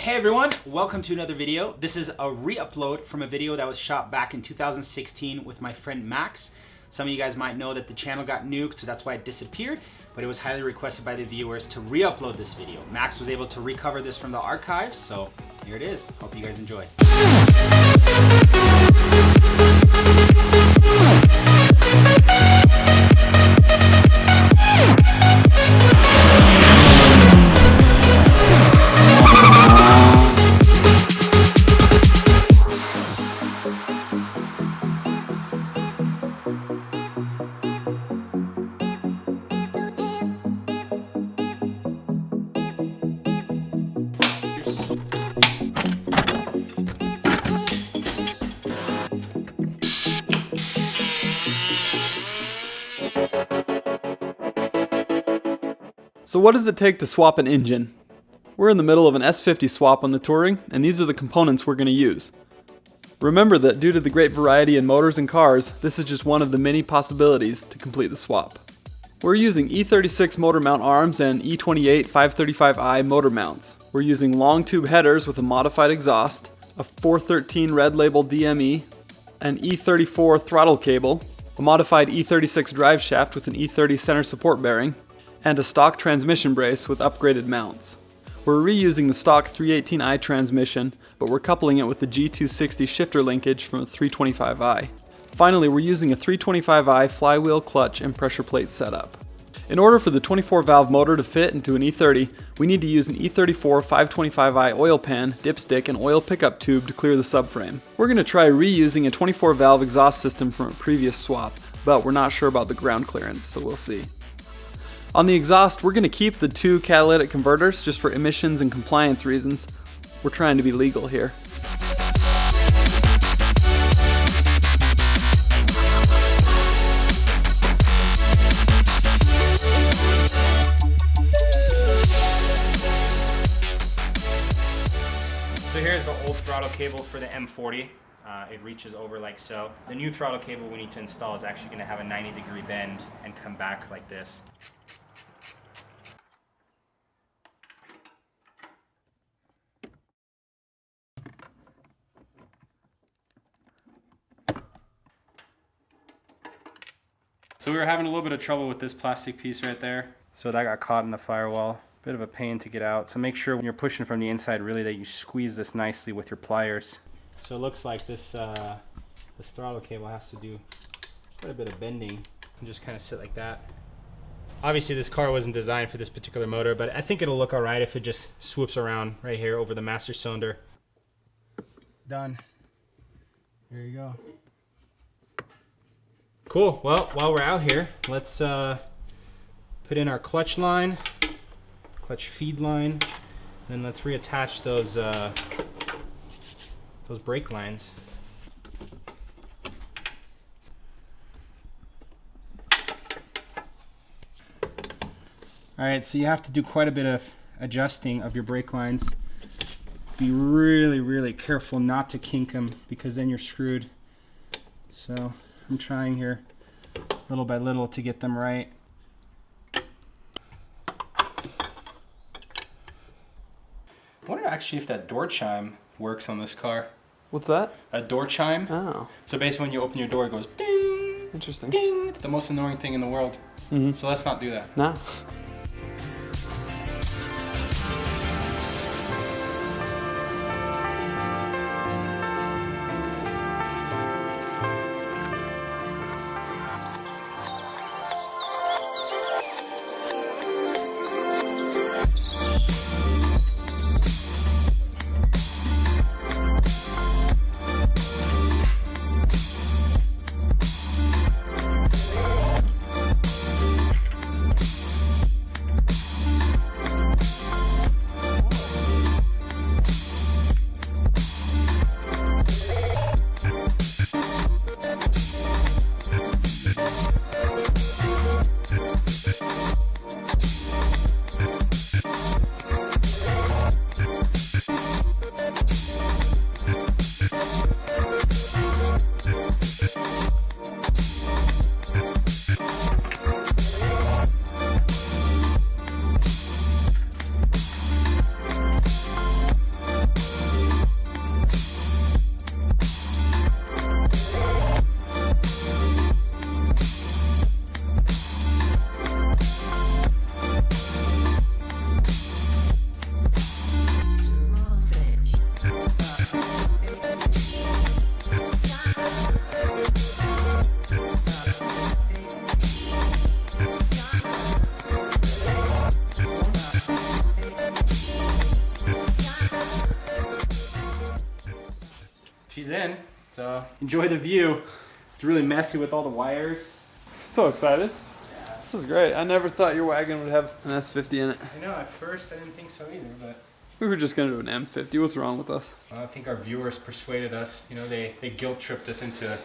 Hey everyone, welcome to another video. This is a re-upload from a video that was shot back in 2016 with my friend Max. Some of you guys might know that the channel got nuked, so that's why it disappeared, but it was highly requested by the viewers to re-upload this video. Max was able to recover this from the archives, so here it is. Hope you guys enjoy. So what does it take to swap an engine? We're in the middle of an S50 swap on the Touring, and these are the components we're going to use. Remember that due to the great variety in motors and cars, this is just one of the many possibilities to complete the swap. We're using E36 motor mount arms and E28 535i motor mounts. We're using long tube headers with a modified exhaust, a 413 red label DME, an E34 throttle cable, a modified E36 drive shaft with an E30 center support bearing, and a stock transmission brace with upgraded mounts. We're reusing the stock 318i transmission, but we're coupling it with the G260 shifter linkage from a 325i. Finally, we're using a 325i flywheel clutch and pressure plate setup. In order for the 24 valve motor to fit into an E30, we need to use an E34 525i oil pan, dipstick, and oil pickup tube to clear the subframe. We're going to try reusing a 24 valve exhaust system from a previous swap, but we're not sure about the ground clearance, so we'll see. On the exhaust, we're going to keep the two catalytic converters just for emissions and compliance reasons. We're trying to be legal here. So here's the old throttle cable for the M40. It reaches over like so. The new throttle cable we need to install is actually going to have a 90-degree bend and come back like this. So we were having a little bit of trouble with this plastic piece right there. So that got caught in the firewall. Bit of a pain to get out. So make sure when you're pushing from the inside really that you squeeze this nicely with your pliers. So it looks like this throttle cable has to do quite a bit of bending and just kind of sit like that. Obviously this car wasn't designed for this particular motor, but I think it'll look all right if it just swoops around right here over the master cylinder. Done. There you go. Cool. Well, while we're out here, let's put in our clutch line, clutch feed line, and then let's reattach those brake lines. All right, so you have to do quite a bit of adjusting of your brake lines. Be really, really careful not to kink them because then you're screwed. So I'm trying here little by little to get them right. I wonder actually if that door chime works on this car. What's that? A door chime. Oh. So basically when you open your door it goes ding. Interesting. Ding. It's the most annoying thing in the world. Mm-hmm. So let's not do that. No. she's in. So enjoy the view. It's really messy with all the wires. So excited. This is great. I never thought your wagon would have an S50 in it. I know, at first I didn't think so either, but We were just going to do an M50. What's wrong with us? I think our viewers persuaded us. You know, they guilt-tripped us into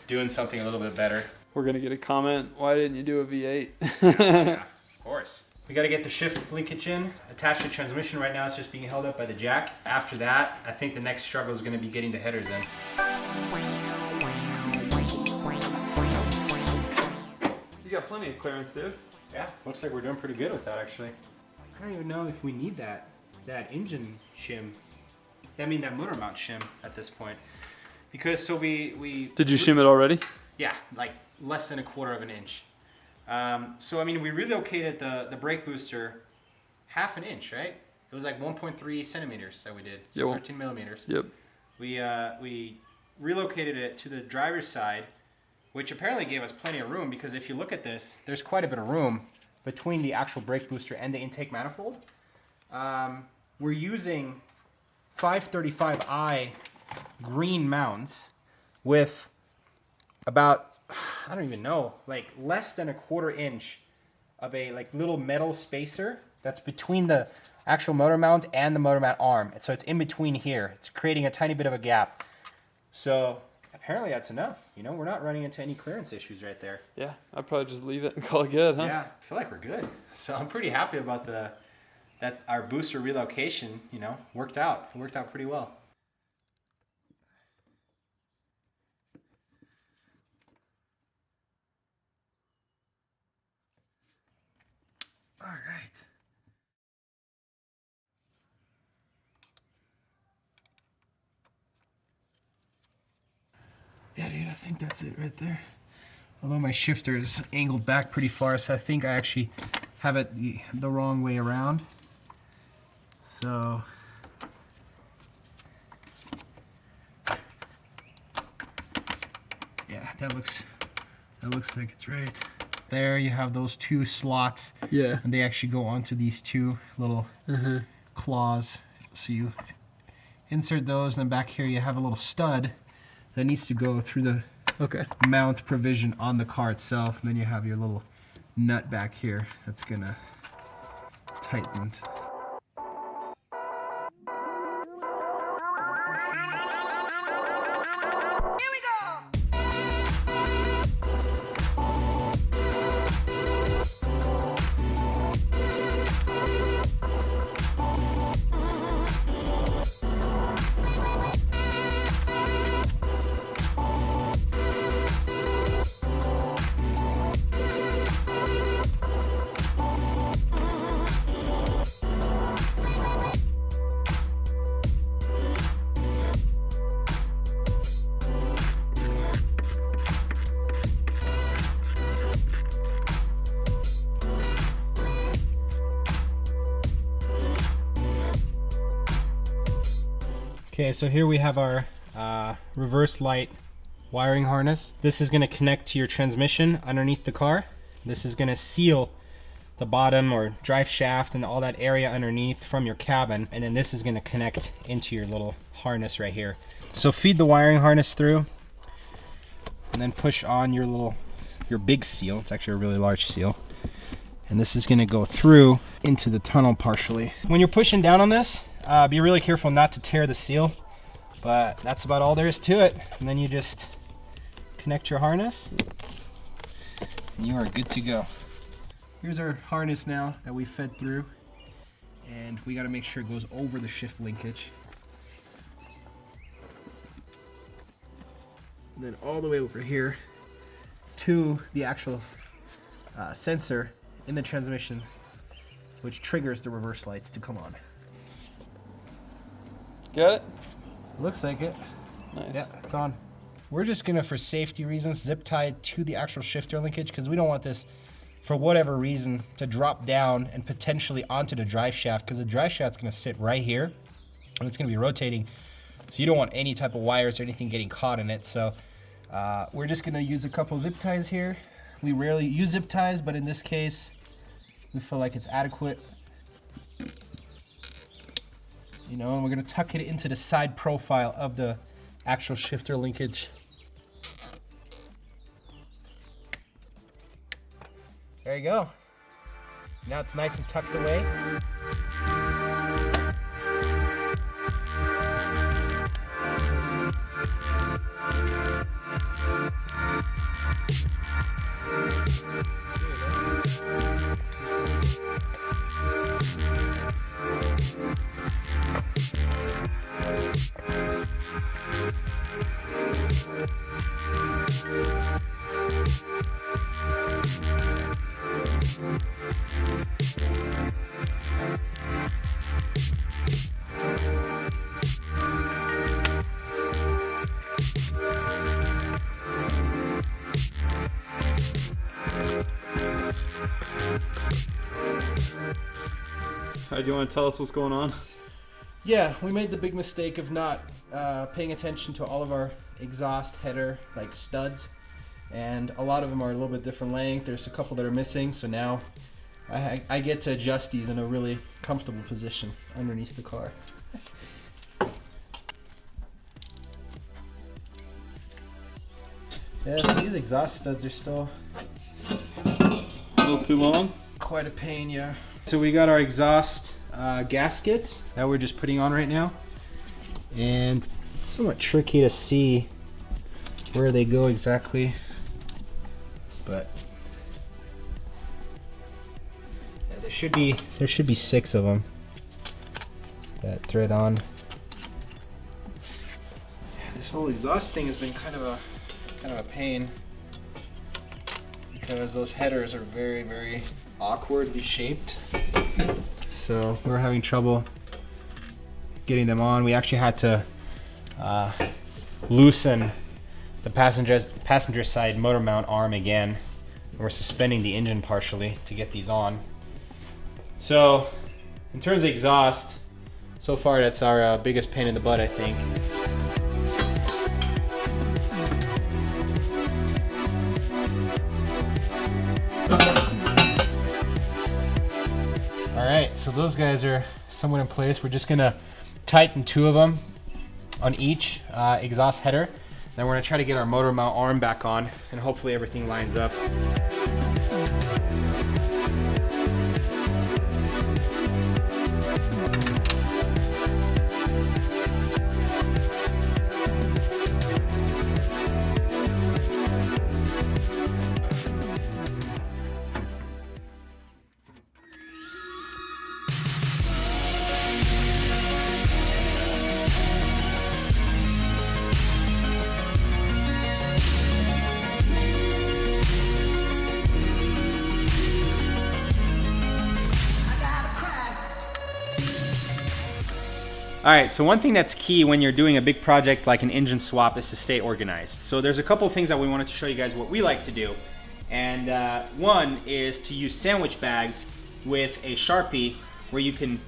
doing something a little bit better. We're going to get a comment. Why didn't you do a V8? Yeah, of course. We got to get the shift linkage in. Attached to the transmission right now, it's just being held up by the jack. After that, I think the next struggle is going to be getting the headers in. You got plenty of clearance, dude. Yeah, looks like we're doing pretty good with that, actually. I don't even know if we need that engine shim. I mean, that motor mount shim at this point. Because so we Did you shim it already? Yeah, like less than 1/4 of an inch. So I mean, we relocated the brake booster 1/2 inch, right? It was like 1.3 centimeters that we did, so Yeah, 13 millimeters. Yep. We relocated it to the driver's side, which apparently gave us plenty of room, because if you look at this, there's quite a bit of room between the actual brake booster and the intake manifold. We're using 535i green mounts with about, I don't even know, like less than 1/4 inch of a like little metal spacer that's between the actual motor mount and the motor mount arm. So it's in between here. It's creating a tiny bit of a gap. So apparently that's enough. You know, we're not running into any clearance issues right there. Yeah, I'd probably just leave it and call it good, huh? Yeah, I feel like we're good. So I'm pretty happy about that our booster relocation, you know, worked out. It worked out pretty well. All right. Yeah, dude, I think that's it right there. Although my shifter is angled back pretty far, so I think I actually have it the wrong way around. So yeah, that looks like it's right. There you have those two slots. Yeah. And they actually go onto these two little claws. So you insert those, and then back here you have a little stud that needs to go through the mount provision on the car itself. And then you have your little nut back here that's gonna tighten it. Okay, so here we have our reverse light wiring harness. This is going to connect to your transmission underneath the car. This is going to seal the bottom or drive shaft and all that area underneath from your cabin, and then this is going to connect into your little harness right here. So feed the wiring harness through, and then push on your big seal. It's actually a really large seal. And this is going to go through into the tunnel partially. When you're pushing down on this, be really careful not to tear the seal, but that's about all there is to it. And then you just connect your harness and you are good to go. Here's our harness now that we fed through, and we got to make sure it goes over the shift linkage. And then all the way over here to the actual sensor in the transmission, which triggers the reverse lights to come on. Got it? Looks like it. Nice. Yeah, it's on. We're just gonna, for safety reasons, zip tie it to the actual shifter linkage, because we don't want this, for whatever reason, to drop down and potentially onto the drive shaft, because the drive shaft's gonna sit right here and it's gonna be rotating. So you don't want any type of wires or anything getting caught in it. So we're just gonna use a couple zip ties here. We rarely use zip ties, but in this case, we feel like it's adequate. You know, and we're gonna tuck it into the side profile of the actual shifter linkage. There you go. Now it's nice and tucked away. Do you want to tell us what's going on? Yeah, we made the big mistake of not paying attention to all of our exhaust header like studs, and a lot of them are a little bit different length. There's a couple that are missing, so now I get to adjust these in a really comfortable position underneath the car. Yeah, so these exhaust studs are still A little too long? quite a pain, yeah. So we got our exhaust gaskets that we're just putting on right now, and it's somewhat tricky to see where they go exactly, but yeah, there should be 6 of them that thread on. Yeah, this whole exhaust thing has been kind of a pain because those headers are very, very awkwardly shaped. So we're having trouble getting them on. We actually had to loosen the passenger side motor mount arm again. We're suspending the engine partially to get these on. So in terms of exhaust, so far that's our biggest pain in the butt, I think. Alright, so those guys are somewhat in place. We're just gonna tighten 2 of them on each exhaust header. Then we're gonna try to get our motor mount arm back on, and hopefully everything lines up. Alright, so one thing that's key when you're doing a big project like an engine swap is to stay organized. So there's a couple of things that we wanted to show you guys what we like to do. And one is to use sandwich bags with a Sharpie where you can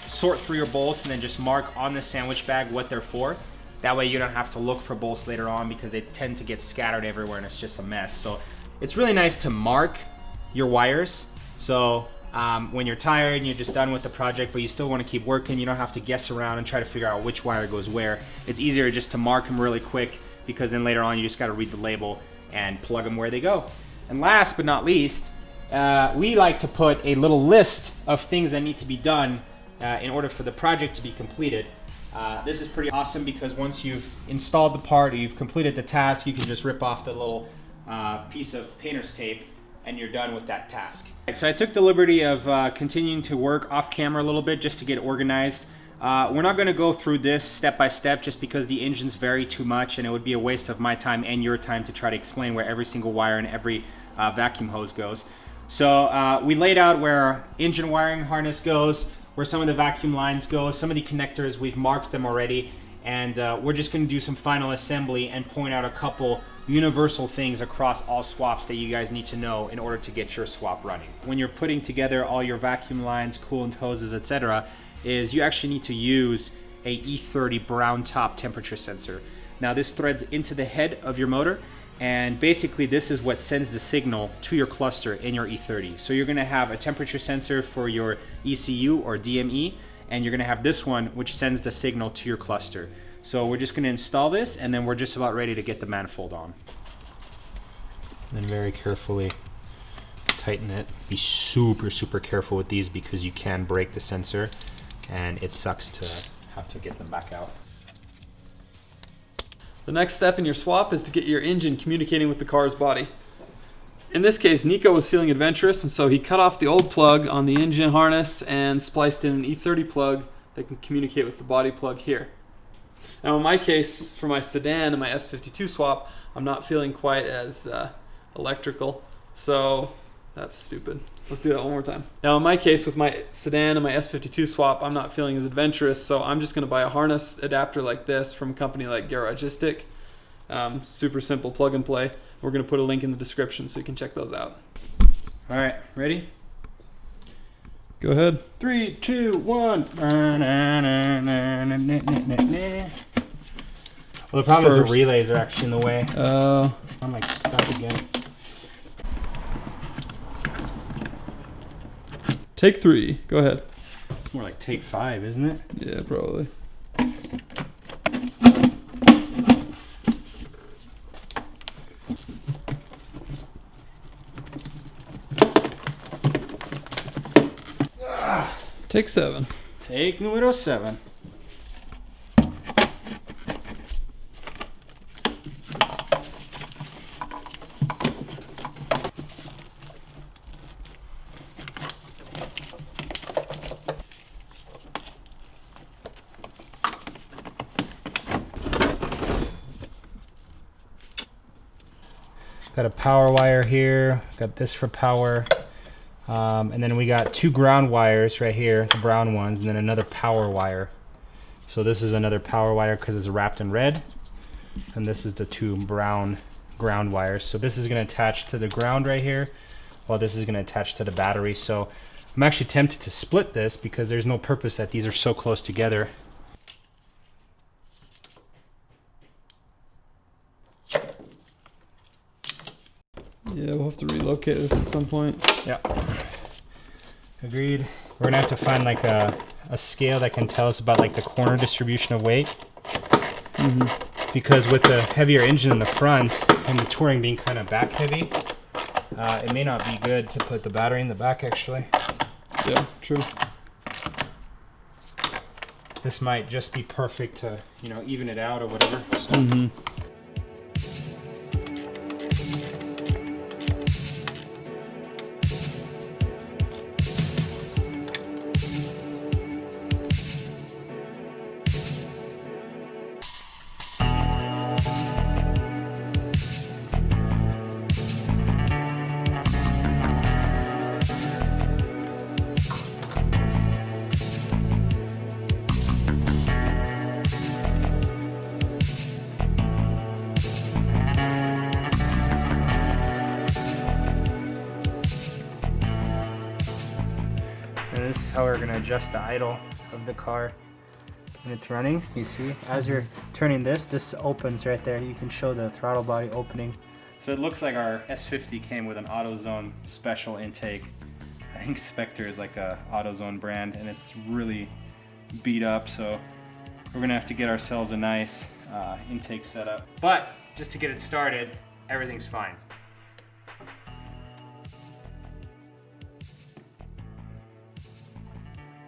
sort through your bolts and then just mark on the sandwich bag what they're for. That way you don't have to look for bolts later on because they tend to get scattered everywhere and it's just a mess. So it's really nice to mark your wires. So when you're tired and you're just done with the project, but you still want to keep working, you don't have to guess around and try to figure out which wire goes where. It's easier just to mark them really quick because then later on you just got to read the label and plug them where they go. And last but not least, we like to put a little list of things that need to be done in order for the project to be completed. This is pretty awesome because once you've installed the part or you've completed the task, you can just rip off the little piece of painter's tape and you're done with that task. So I took the liberty of continuing to work off camera a little bit just to get organized. We're not going to go through this step by step just because the engines vary too much and it would be a waste of my time and your time to try to explain where every single wire and every vacuum hose goes. So we laid out where our engine wiring harness goes, where some of the vacuum lines go, some of the connectors, we've marked them already, and we're just going to do some final assembly and point out a couple universal things across all swaps that you guys need to know in order to get your swap running. When you're putting together all your vacuum lines, coolant hoses, etc., is you actually need to use a E30 brown top temperature sensor. Now this threads into the head of your motor, and basically this is what sends the signal to your cluster in your E30. So you're going to have a temperature sensor for your ECU or DME, and you're going to have this one which sends the signal to your cluster. So we're just gonna install this and then we're just about ready to get the manifold on. Then very carefully tighten it. Be super, super careful with these because you can break the sensor and it sucks to have to get them back out. The next step in your swap is to get your engine communicating with the car's body. In this case, Nico was feeling adventurous, and so he cut off the old plug on the engine harness and spliced in an E30 plug that can communicate with the body plug here. Now in my case, for my sedan and my S52 swap, I'm not feeling quite as electrical, so that's stupid. Let's do that one more time. Now in my case, with my sedan and my S52 swap, I'm not feeling as adventurous, so I'm just gonna buy a harness adapter like this from a company like Garagistic. Super simple, plug and play. We're gonna put a link in the description so you can check those out. All right, ready? Go ahead. 3, 2, 1. Well, the problem is the relays are actually in the way. I'm like stuck again. Take 3. Go ahead. It's more like take 5, isn't it? Yeah, probably. Take 7. Take numero 7. Got a power wire here, got this for power, and then we got 2 ground wires right here, the brown ones, and then another power wire. So this is another power wire because it's wrapped in red, and this is the 2 brown ground wires. So this is going to attach to the ground right here, while this is going to attach to the battery. So I'm actually tempted to split this because there's no purpose that these are so close together. Yeah, we'll have to relocate this at some point. Yeah. Agreed. We're gonna have to find like a scale that can tell us about like the corner distribution of weight. Because with the heavier engine in the front and the Touring being kind of back heavy, it may not be good to put the battery in the back actually. Yeah, true. This might just be perfect to, you know, even it out or whatever. So. And this is how we're gonna adjust the idle of the car when it's running. You see, as you're turning this opens right there. You can show the throttle body opening. So it looks like our S50 came with an AutoZone special intake. I think Spectre is like a AutoZone brand and it's really beat up. So we're gonna have to get ourselves a nice intake setup. But just to get it started, everything's fine.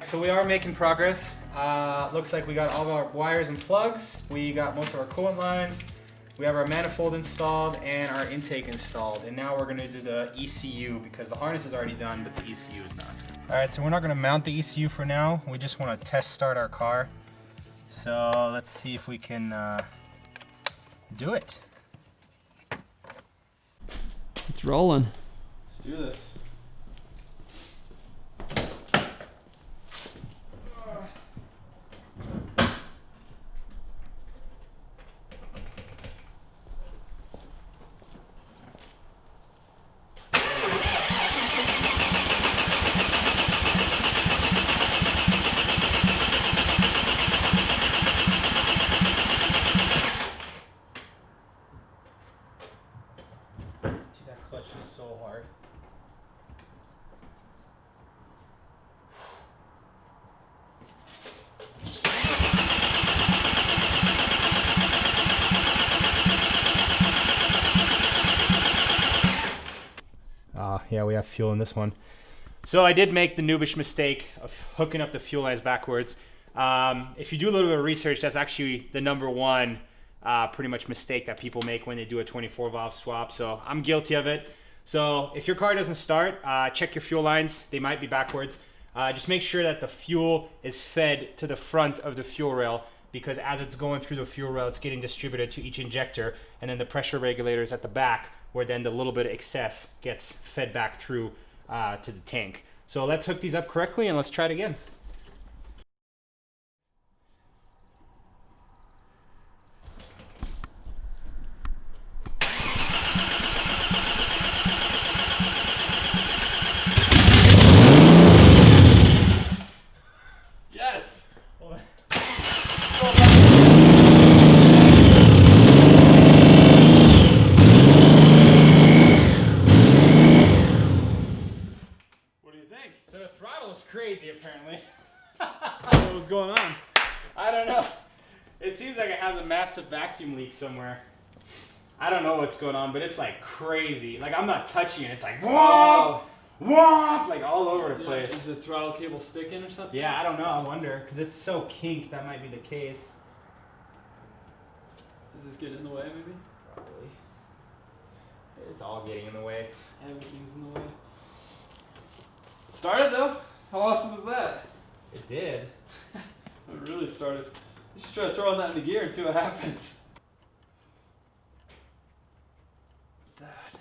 So we are making progress. Looks like we got all of our wires and plugs. We got most of our coolant lines. We have our manifold installed and our intake installed. And now we're gonna do the ECU because the harness is already done, but the ECU is not. All right, so we're not gonna mount the ECU for now. We just wanna test start our car. So let's see if we can do it. It's rolling. Let's do this. That clutch is so hard. Yeah, we have fuel in this one. So I did make the noobish mistake of hooking up the fuel lines backwards. If you do a little bit of research, that's actually the number one pretty much mistake that people make when they do a 24 valve swap. So I'm guilty of it. So if your car doesn't start, check your fuel lines. They might be backwards. Just make sure that the fuel is fed to the front of the fuel rail, because as it's going through the fuel rail, it's getting distributed to each injector, and then the pressure regulators at the back, where then the little bit of excess gets fed back through to the tank. So let's hook these up correctly and let's try it again. Yes! What do you think? So the throttle is crazy apparently. What was going on? I don't know. It seems like it has a massive vacuum leak somewhere. I don't know what's going on, but it's like crazy. Like I'm not touching it. It's like whoa, whoa, like all over the place. Is the throttle cable sticking or something? Yeah, I don't know. I wonder, because it's so kinked. That might be the case. Is this getting in the way, maybe? Probably. It's all getting in the way. Everything's in the way. Started though? How awesome was that? It did. It really started. You should try throwing that into gear and see what happens. That.